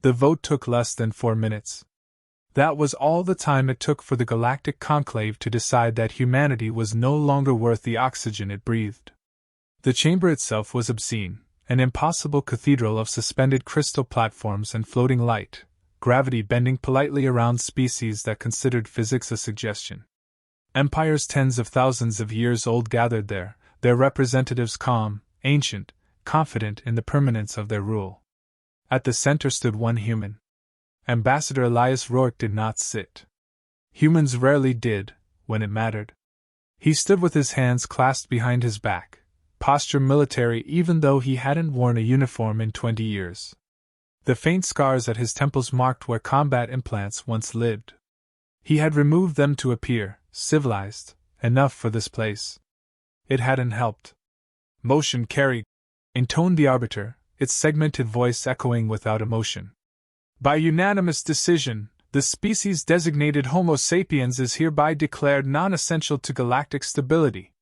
The vote took less than 4 minutes. That was all the time it took for the Galactic Conclave to decide that humanity was no longer worth the oxygen it breathed. The chamber itself was obscene, an impossible cathedral of suspended crystal platforms and floating light, gravity bending politely around species that considered physics a suggestion. Empires tens of thousands of years old gathered there, their representatives calm, ancient, confident in the permanence of their rule. At the center stood one human. Ambassador Elias Ror did not sit. Humans rarely did, when it mattered. He stood with his hands clasped behind his back, posture military even though he hadn't worn a uniform in 20 years. The faint scars at his temples marked where combat implants once lived. He had removed them to appear civilized enough for this place. It hadn't helped. Motion carried, intoned the arbiter, its segmented voice echoing without emotion. By unanimous decision, the species designated Homo sapiens is hereby declared non-essential to galactic stability.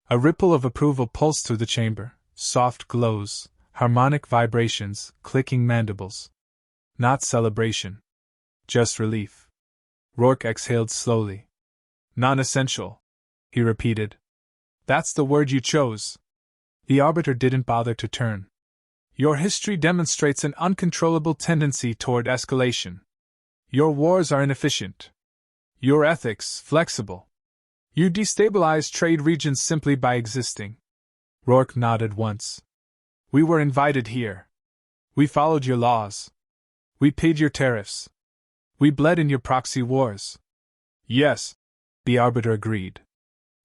A ripple of approval pulsed through the chamber, soft glows, harmonic vibrations, clicking mandibles. Not celebration. Just relief. Rourke exhaled slowly. Non-essential, he repeated. That's the word you chose. The arbiter didn't bother to turn. Your history demonstrates an uncontrollable tendency toward escalation. Your wars are inefficient. Your ethics flexible. You destabilize trade regions simply by existing. Rourke nodded once. We were invited here. We followed your laws. We paid your tariffs. We bled in your proxy wars. Yes, the arbiter agreed.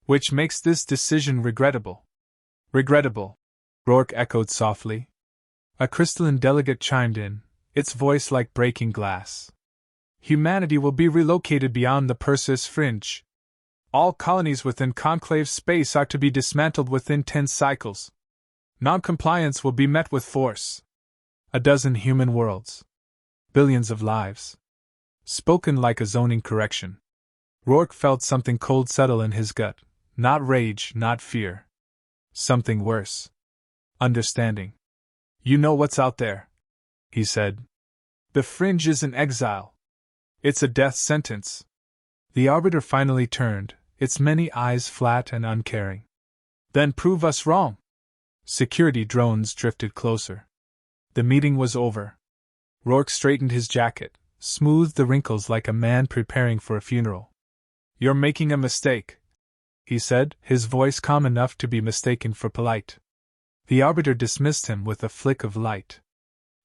Which makes this decision regrettable. Regrettable, Rourke echoed softly. A crystalline delegate chimed in, its voice like breaking glass. Humanity will be relocated beyond the Perseus fringe. All colonies within conclave space are to be dismantled within 10 cycles. Non-compliance will be met with force. 12 human worlds. Billions of lives. Spoken like a zoning correction. Rourke felt something cold settle in his gut. Not rage, not fear. Something worse. Understanding. You know what's out there, he said. The fringe is an exile. It's a death sentence. The arbiter finally turned, its many eyes flat and uncaring. Then prove us wrong. Security drones drifted closer. The meeting was over. Rourke straightened his jacket, smoothed the wrinkles like a man preparing for a funeral. You're making a mistake, he said, his voice calm enough to be mistaken for polite. The arbiter dismissed him with a flick of light.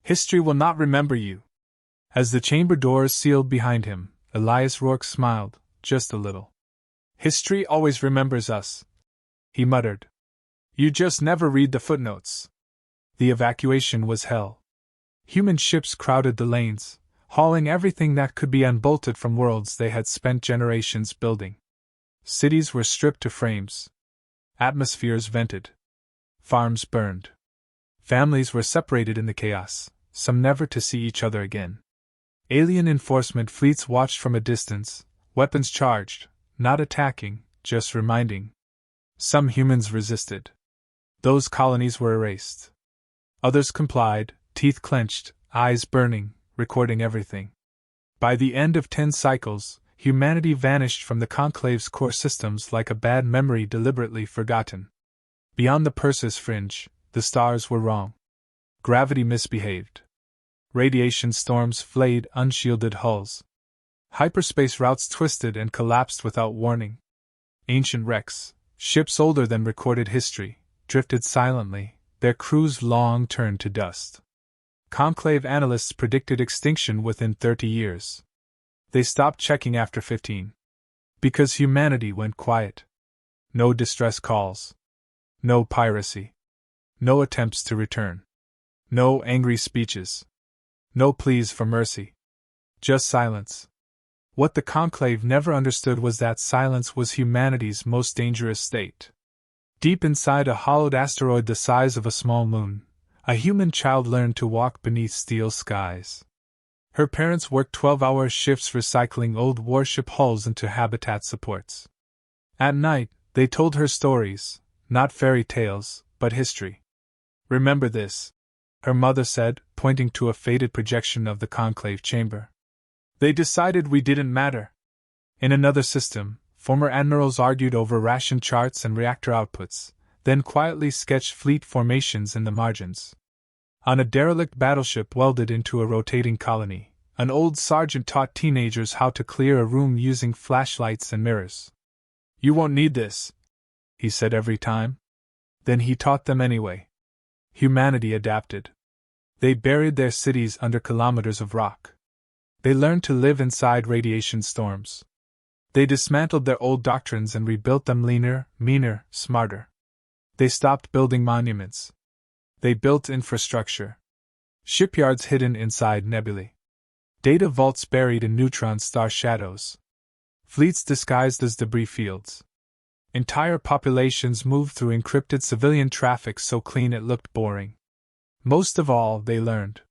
History will not remember you. As the chamber doors sealed behind him, Elias Ror smiled, just a little. History always remembers us, he muttered. You just never read the footnotes. The evacuation was hell. Human ships crowded the lanes, hauling everything that could be unbolted from worlds they had spent generations building. Cities were stripped to frames. Atmospheres vented. Farms burned. Families were separated in the chaos, some never to see each other again. Alien enforcement fleets watched from a distance, weapons charged, not attacking, just reminding. Some humans resisted. Those colonies were erased. Others complied, teeth clenched, eyes burning, recording everything. By the end of 10 cycles, humanity vanished from the conclave's core systems like a bad memory deliberately forgotten. Beyond the Perseus fringe, the stars were wrong. Gravity misbehaved. Radiation storms flayed unshielded hulls. Hyperspace routes twisted and collapsed without warning. Ancient wrecks, ships older than recorded history, drifted silently, their crews long turned to dust. Conclave analysts predicted extinction within 30 years. They stopped checking after 15. Because humanity went quiet. No distress calls. No piracy. No attempts to return. No angry speeches. No pleas for mercy. Just silence. What the conclave never understood was that silence was humanity's most dangerous state. Deep inside a hollowed asteroid the size of a small moon, a human child learned to walk beneath steel skies. Her parents worked 12-hour shifts recycling old warship hulls into habitat supports. At night, they told her stories, not fairy tales, but history. Remember this. her mother said, pointing to a faded projection of the conclave chamber. They decided we didn't matter. In another system, former admirals argued over ration charts and reactor outputs, then quietly sketched fleet formations in the margins. On a derelict battleship welded into a rotating colony, an old sergeant taught teenagers how to clear a room using flashlights and mirrors. "You won't need this," he said every time. Then he taught them anyway. Humanity adapted. They buried their cities under kilometers of rock. They learned to live inside radiation storms. They dismantled their old doctrines and rebuilt them leaner, meaner, smarter. They stopped building monuments. They built infrastructure. Shipyards hidden inside nebulae. Data vaults buried in neutron star shadows. Fleets disguised as debris fields. Entire populations moved through encrypted civilian traffic so clean it looked boring. Most of all, they learned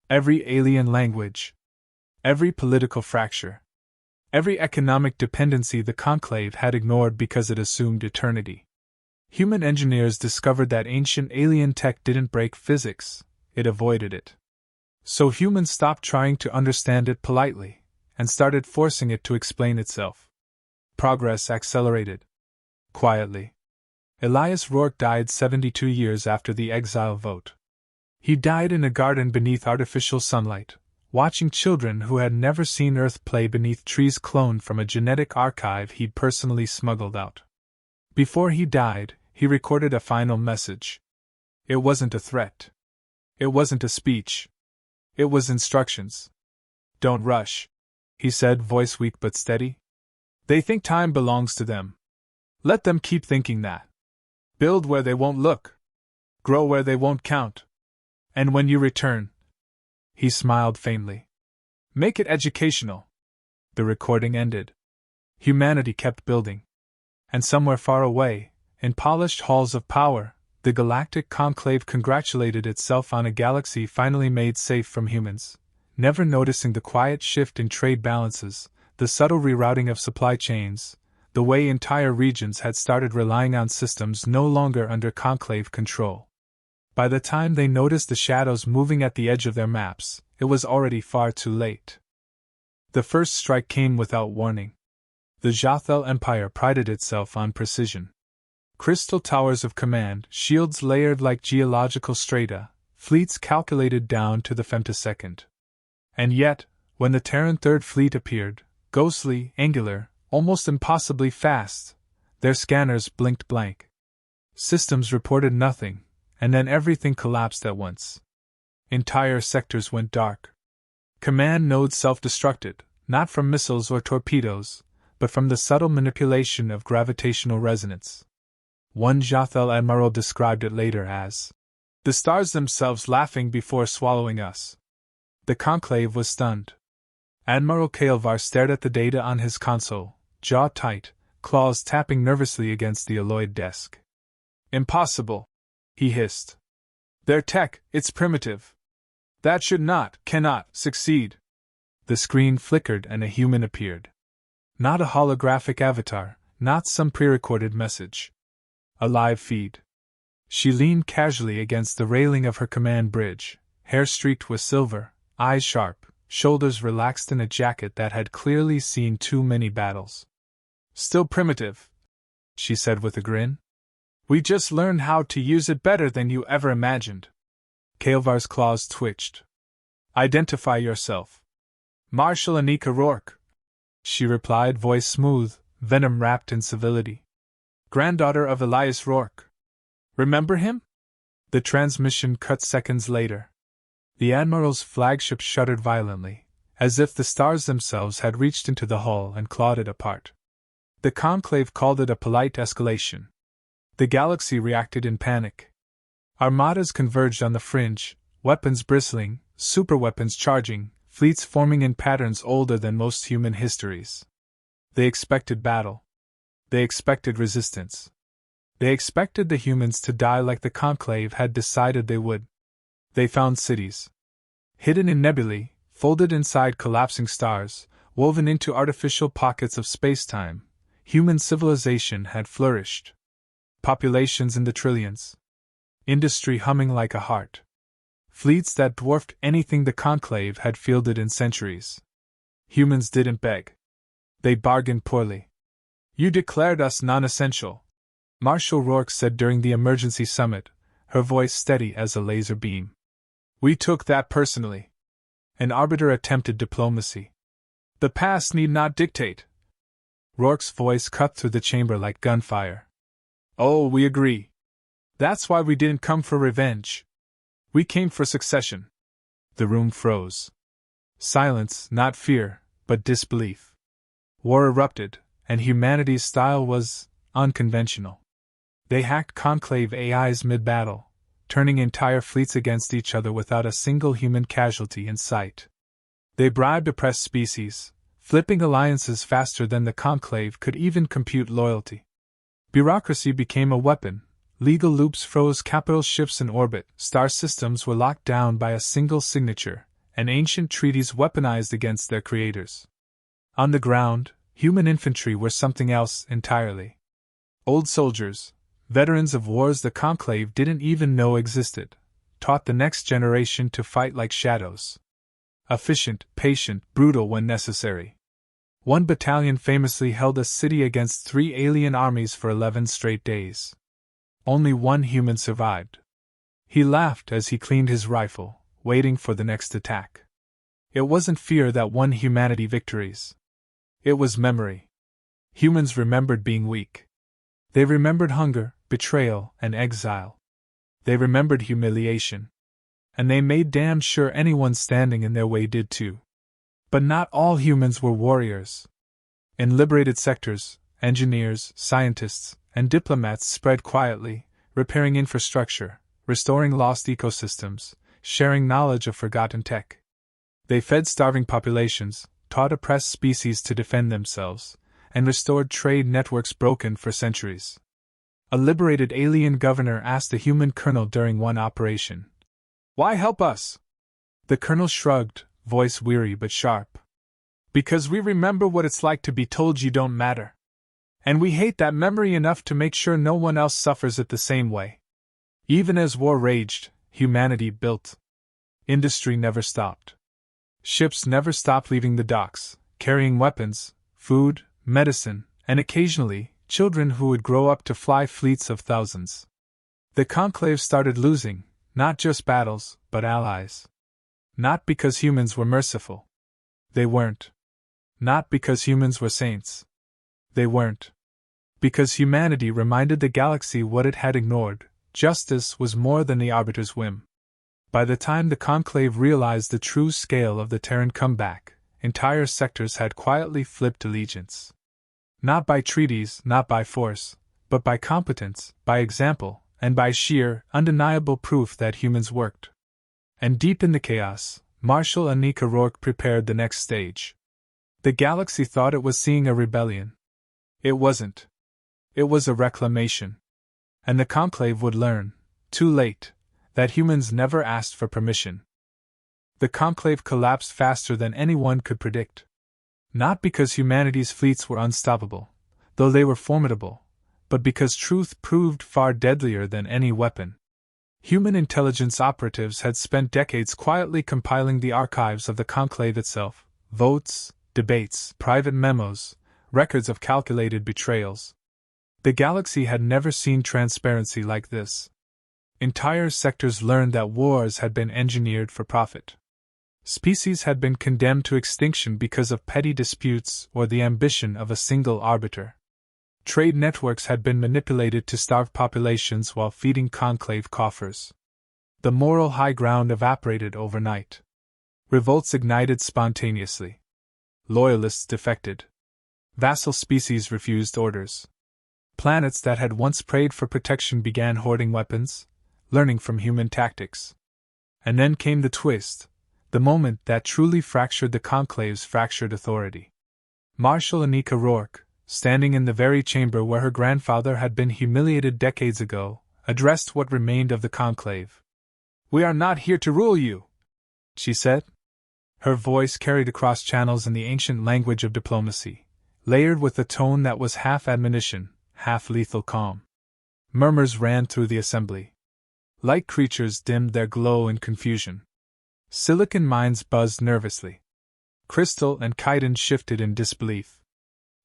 every alien language, every political fracture, every economic dependency the conclave had ignored because it assumed eternity. Human engineers discovered that ancient alien tech didn't break physics, it avoided it. So humans stopped trying to understand it politely, and started forcing it to explain itself. Progress accelerated. Quietly. Elias Ror died 72 years after the Exiled vote. He died in a garden beneath artificial sunlight, watching children who had never seen Earth play beneath trees cloned from a genetic archive he'd personally smuggled out. Before he died, he recorded a final message. It wasn't a threat. It wasn't a speech. It was instructions. "Don't rush," he said, voice weak but steady. "They think time belongs to them. Let them keep thinking that. Build where they won't look. Grow where they won't count. And when you return," he smiled faintly, "make it educational." The recording ended. Humanity kept building. And somewhere far away, in polished halls of power, the Galactic Conclave congratulated itself on a galaxy finally made safe from humans, never noticing the quiet shift in trade balances, the subtle rerouting of supply chains, the way entire regions had started relying on systems no longer under conclave control. By the time they noticed the shadows moving at the edge of their maps, it was already far too late. The first strike came without warning. The Jathel Empire prided itself on precision. Crystal towers of command, shields layered like geological strata, fleets calculated down to the femtosecond. And yet, when the Terran Third Fleet appeared, ghostly, angular, almost impossibly fast, their scanners blinked blank. Systems reported nothing, and then everything collapsed at once. Entire sectors went dark. Command nodes self-destructed, not from missiles or torpedoes, but from the subtle manipulation of gravitational resonance. One Jathel admiral described it later as the stars themselves laughing before swallowing us. The conclave was stunned. Admiral Kaelvar stared at the data on his console, jaw tight, claws tapping nervously against the alloyed desk. "Impossible," he hissed. "Their tech, it's primitive. That cannot succeed." The screen flickered and a human appeared. Not a holographic avatar, not some pre-recorded message. A live feed. She leaned casually against the railing of her command bridge, hair streaked with silver, eyes sharp, shoulders relaxed in a jacket that had clearly seen too many battles. "Still primitive," she said with a grin. "We just learned how to use it better than you ever imagined." Kaelvar's claws twitched. "Identify yourself." "Marshal Anika Rourke," she replied, voice smooth, venom wrapped in civility. "Granddaughter of Elias Ror. Remember him?" The transmission cut seconds later. The Admiral's flagship shuddered violently, as if the stars themselves had reached into the hull and clawed it apart. The Conclave called it a polite escalation. The galaxy reacted in panic. Armadas converged on the fringe, weapons bristling, superweapons charging, fleets forming in patterns older than most human histories. They expected battle. They expected resistance. They expected the humans to die like the Conclave had decided they would. They found cities. Hidden in nebulae, folded inside collapsing stars, woven into artificial pockets of space-time, human civilization had flourished. Populations in the trillions. Industry humming like a heart. fleets that dwarfed anything the conclave had fielded in centuries. Humans didn't beg. They bargained poorly. "You declared us non-essential," Marshal Rourke said during the emergency summit, her voice steady as a laser beam. "We took that personally." An arbiter attempted diplomacy. "The past need not dictate." Rourke's voice cut through the chamber like gunfire. "Oh, we agree. That's why we didn't come for revenge. We came for succession." The room froze. Silence, not fear, but disbelief. War erupted, and humanity's style was unconventional. They hacked conclave AIs mid-battle, turning entire fleets against each other without a single human casualty in sight. They bribed oppressed species, flipping alliances faster than the conclave could even compute loyalty. Bureaucracy became a weapon, legal loops froze capital ships in orbit, star systems were locked down by a single signature, and ancient treaties weaponized against their creators. On the ground, human infantry were something else entirely. Old soldiers, veterans of wars the conclave didn't even know existed, taught the next generation to fight like shadows. Efficient, patient, brutal when necessary. One battalion famously held a city against 3 alien armies for 11 straight days. Only one human survived. He laughed as he cleaned his rifle, waiting for the next attack. It wasn't fear that won humanity victories. It was memory. Humans remembered being weak. They remembered hunger, betrayal, and exile. They remembered humiliation. And they made damn sure anyone standing in their way did too. But not all humans were warriors. In liberated sectors, engineers, scientists, and diplomats spread quietly, repairing infrastructure, restoring lost ecosystems, sharing knowledge of forgotten tech. They fed starving populations, taught oppressed species to defend themselves, and restored trade networks broken for centuries. A liberated alien governor asked a human colonel during one operation, "Why help us?" The colonel shrugged, voice weary but sharp. "Because we remember what it's like to be told you don't matter. And we hate that memory enough to make sure no one else suffers it the same way." Even as war raged, humanity built. Industry never stopped. Ships never stopped leaving the docks, carrying weapons, food, medicine, and occasionally, children who would grow up to fly fleets of thousands. The conclave started losing, not just battles, but allies. Not because humans were merciful. They weren't. Not because humans were saints. They weren't. Because humanity reminded the galaxy what it had ignored: justice was more than the arbiter's whim. By the time the conclave realized the true scale of the Terran comeback, entire sectors had quietly flipped allegiance. Not by treaties, not by force, but by competence, by example, and by sheer, undeniable proof that humans worked. And deep in the chaos, Marshal Anika Rourke prepared the next stage. The galaxy thought it was seeing a rebellion. It wasn't. It was a reclamation. And the conclave would learn, too late, that humans never asked for permission. The conclave collapsed faster than anyone could predict. Not because humanity's fleets were unstoppable, though they were formidable, but because truth proved far deadlier than any weapon. Human intelligence operatives had spent decades quietly compiling the archives of the conclave itself: votes, debates, private memos, records of calculated betrayals. The galaxy had never seen transparency like this. Entire sectors learned that wars had been engineered for profit. Species had been condemned to extinction because of petty disputes or the ambition of a single arbiter. Trade networks had been manipulated to starve populations while feeding conclave coffers. The moral high ground evaporated overnight. Revolts ignited spontaneously. Loyalists defected. Vassal species refused orders. Planets that had once prayed for protection began hoarding weapons, learning from human tactics. And then came the twist, the moment that truly fractured the conclave's fractured authority. Marshal Anika Rourke, standing in the very chamber where her grandfather had been humiliated decades ago, addressed what remained of the conclave. "We are not here to rule you," she said. Her voice carried across channels in the ancient language of diplomacy, layered with a tone that was half admonition, half lethal calm. Murmurs ran through the assembly. Light creatures dimmed their glow in confusion. Silicon minds buzzed nervously. Crystal and chitin shifted in disbelief.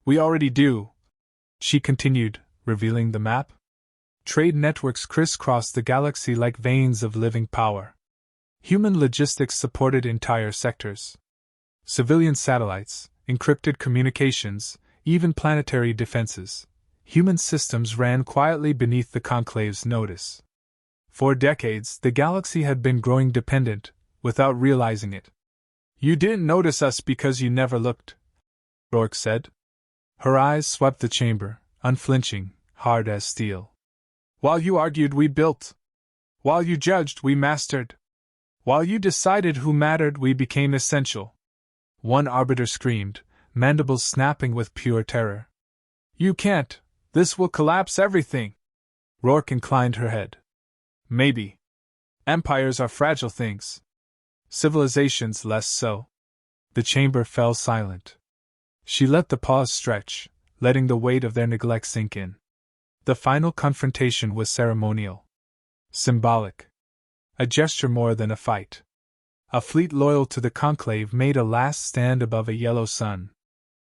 We already do, she continued, revealing the map. Trade networks crisscrossed the galaxy like veins of living power. Human logistics supported entire sectors. Civilian satellites, encrypted communications, even planetary defenses. Human systems ran quietly beneath the conclave's notice. For decades, the galaxy had been growing dependent, without realizing it. You didn't notice us because you never looked, Rourke said. Her eyes swept the chamber, unflinching, hard as steel. While you argued, we built. While you judged, we mastered. While you decided who mattered, we became essential. One arbiter screamed, mandibles snapping with pure terror. You can't. This will collapse everything. Rourke inclined her head. Maybe. Empires are fragile things. Civilizations less so. The chamber fell silent. She let the pause stretch, letting the weight of their neglect sink in. The final confrontation was ceremonial. Symbolic. A gesture more than a fight. A fleet loyal to the conclave made a last stand above a yellow sun.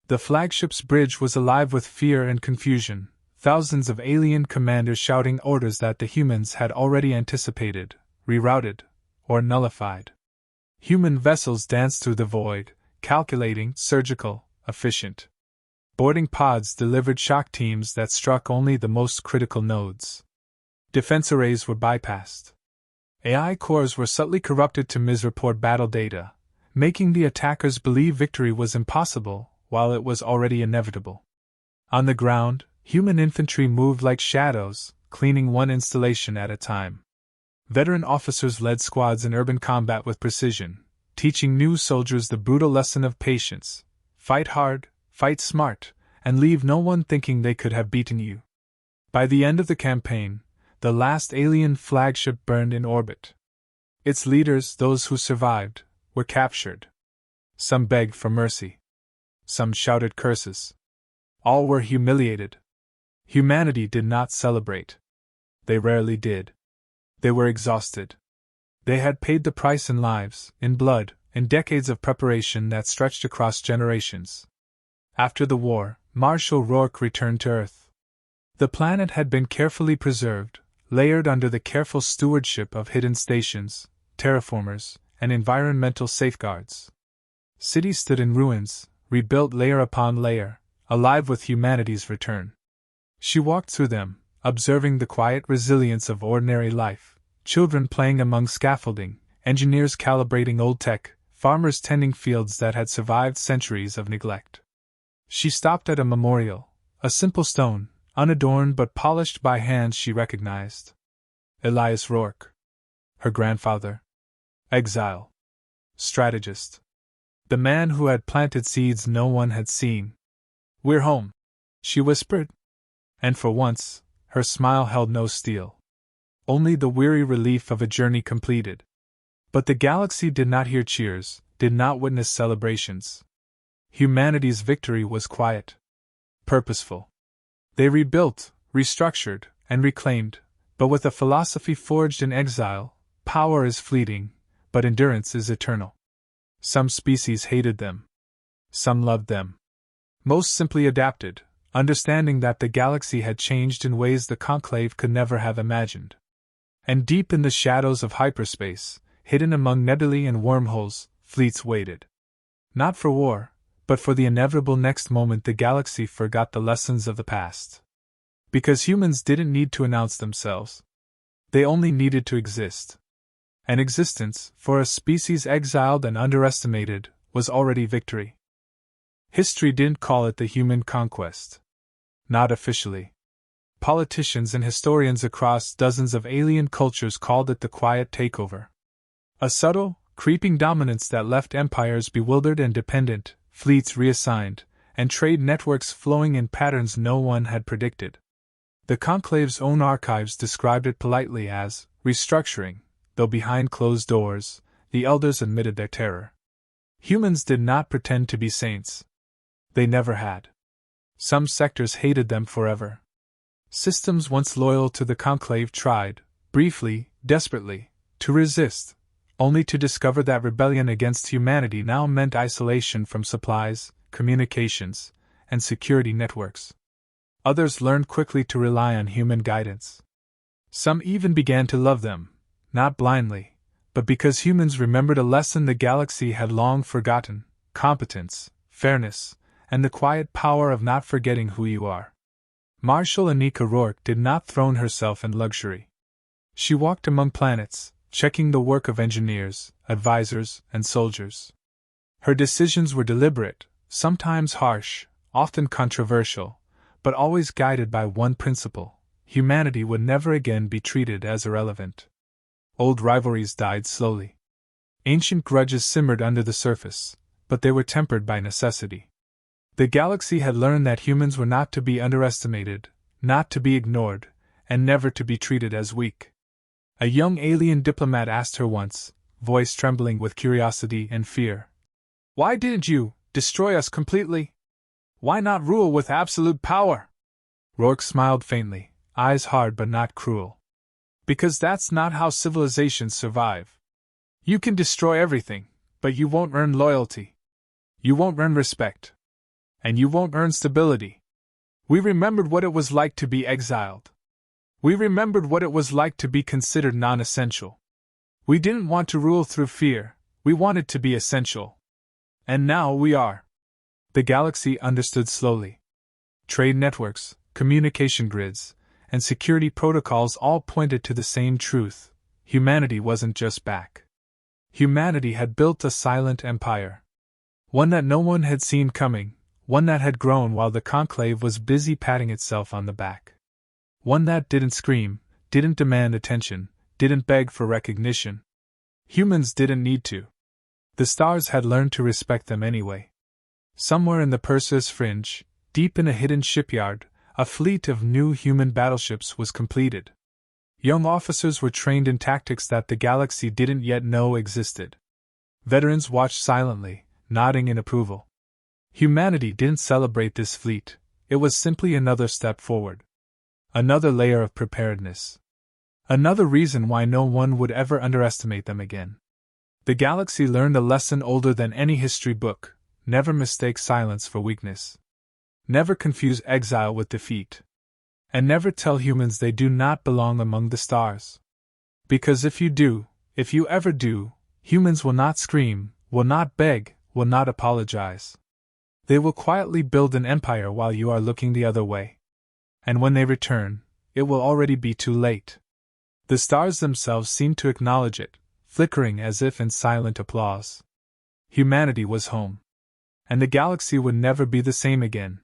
The flagship's bridge was alive with fear and confusion, thousands of alien commanders shouting orders that the humans had already anticipated, rerouted, or nullified. Human vessels danced through the void, calculating, surgical, efficient. Boarding pods delivered shock teams that struck only the most critical nodes. Defense arrays were bypassed. AI cores were subtly corrupted to misreport battle data, making the attackers believe victory was impossible while it was already inevitable. On the ground, human infantry moved like shadows, cleaning one installation at a time. Veteran officers led squads in urban combat with precision, teaching new soldiers the brutal lesson of patience: fight hard, fight smart, and leave no one thinking they could have beaten you. By the end of the campaign, the last alien flagship burned in orbit. Its leaders, those who survived, were captured. Some begged for mercy. Some shouted curses. All were humiliated. Humanity did not celebrate. They rarely did. They were exhausted. They had paid the price in lives, in blood, in decades of preparation that stretched across generations. After the war, Marshal Rourke returned to Earth. The planet had been carefully preserved, layered under the careful stewardship of hidden stations, terraformers, and environmental safeguards. Cities stood in ruins, rebuilt layer upon layer, alive with humanity's return. She walked through them, observing the quiet resilience of ordinary life: children playing among scaffolding, engineers calibrating old tech, farmers tending fields that had survived centuries of neglect. She stopped at a memorial, a simple stone, unadorned but polished by hands she recognized. Elias Ror, her grandfather. Exile. Strategist. The man who had planted seeds no one had seen. We're home, she whispered. And for once, her smile held no steel. Only the weary relief of a journey completed. But the galaxy did not hear cheers, did not witness celebrations. Humanity's victory was quiet. Purposeful. They rebuilt, restructured, and reclaimed, but with a philosophy forged in exile: power is fleeting, but endurance is eternal. Some species hated them. Some loved them. Most simply adapted, understanding that the galaxy had changed in ways the conclave could never have imagined. And deep in the shadows of hyperspace, hidden among nebulae and wormholes, fleets waited. Not for war, but for the inevitable next moment the galaxy forgot the lessons of the past. Because humans didn't need to announce themselves. They only needed to exist. And existence, for a species exiled and underestimated, was already victory. History didn't call it the human conquest. Not officially. Politicians and historians across dozens of alien cultures called it the quiet takeover. A subtle, creeping dominance that left empires bewildered and dependent, fleets reassigned, and trade networks flowing in patterns no one had predicted. The conclave's own archives described it politely as restructuring, though behind closed doors, the elders admitted their terror. Humans did not pretend to be saints. They never had. Some sectors hated them forever. Systems once loyal to the conclave tried, briefly, desperately, to resist, only to discover that rebellion against humanity now meant isolation from supplies, communications, and security networks. Others learned quickly to rely on human guidance. Some even began to love them, not blindly, but because humans remembered a lesson the galaxy had long forgotten: competence, fairness, and the quiet power of not forgetting who you are. Marshal Anika Rourke did not throne herself in luxury. She walked among planets, checking the work of engineers, advisors, and soldiers. Her decisions were deliberate, sometimes harsh, often controversial, but always guided by one principle: humanity would never again be treated as irrelevant. Old rivalries died slowly. Ancient grudges simmered under the surface, but they were tempered by necessity. The galaxy had learned that humans were not to be underestimated, not to be ignored, and never to be treated as weak. A young alien diplomat asked her once, voice trembling with curiosity and fear, "Why didn't you destroy us completely? Why not rule with absolute power?" Rourke smiled faintly, eyes hard but not cruel. "Because that's not how civilizations survive. You can destroy everything, but you won't earn loyalty. You won't earn respect. And you won't earn stability. We remembered what it was like to be exiled. We remembered what it was like to be considered non-essential. We didn't want to rule through fear, we wanted to be essential. And now we are." The galaxy understood slowly. Trade networks, communication grids, and security protocols all pointed to the same truth: humanity wasn't just back. Humanity had built a silent empire. One that no one had seen coming, one that had grown while the conclave was busy patting itself on the back. One that didn't scream, didn't demand attention, didn't beg for recognition. Humans didn't need to. The stars had learned to respect them anyway. Somewhere in the Perseus fringe, deep in a hidden shipyard, a fleet of new human battleships was completed. Young officers were trained in tactics that the galaxy didn't yet know existed. Veterans watched silently, nodding in approval. Humanity didn't celebrate this fleet, it was simply another step forward. Another layer of preparedness. Another reason why no one would ever underestimate them again. The galaxy learned a lesson older than any history book: never mistake silence for weakness. Never confuse exile with defeat. And never tell humans they do not belong among the stars. Because if you do, if you ever do, humans will not scream, will not beg, will not apologize. They will quietly build an empire while you are looking the other way. And when they return, it will already be too late. The stars themselves seemed to acknowledge it, flickering as if in silent applause. Humanity was home. And the galaxy would never be the same again.